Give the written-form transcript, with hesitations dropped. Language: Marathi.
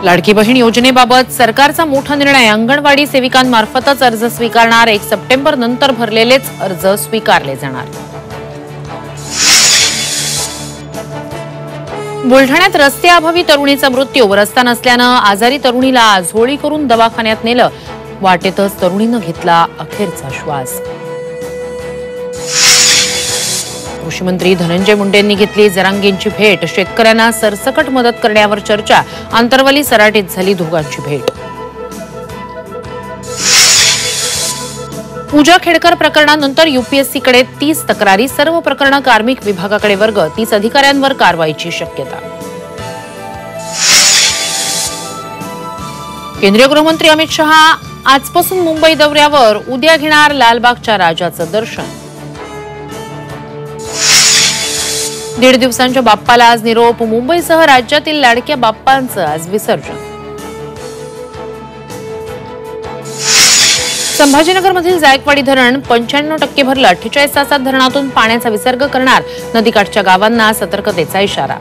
लाडकी बहीण योजनेबाबत सरकारचा मोठा निर्णय. अंगणवाडी सेविकांमार्फतच अर्ज स्वीकारणार. 1 सप्टेंबर नंतर भरलेलेच अर्ज स्वीकारले जाणार. बुलढाण्यात रस्त्याअभावी तरुणीचा मृत्यू. रस्ता नसल्यानं आजारी तरुणीला झोळी करून दवाखान्यात नेलं. वाटेतच तरुणीनं घेतला अखेरचा श्वास. कृषी मंत्री धनंजय मुंडेंनी घेतली जरांगेंची भेट. शेतकऱ्यांना सरसकट मदत करण्यावर चर्चा. आंतरवली सराटीत झाली दोघांची भेट. पूजा खेडकर प्रकरणानंतर यूपीएससीकडे 30 तक्रारी. सर्व प्रकरणं कार्मिक विभागाकडे वर्ग. 30 अधिकाऱ्यांवर कारवाईची शक्यता. केंद्रीय गृहमंत्री अमित शहा आजपासून मुंबई दौऱ्यावर. उद्या घेणार लालबागच्या राजाचं दर्शन. 1.5 दिवसांच्या बाप्पाला आज निरोप. मुंबईसह राज्यातील लाडक्या बाप्पांचं आज विसर्जन. संभाजीनगरमधील जायकवाडी धरण 95% भरलं. 48 तासात धरणातून पाण्याचा विसर्ग करणार. नदीकाठच्या गावांना सतर्कतेचा इशारा.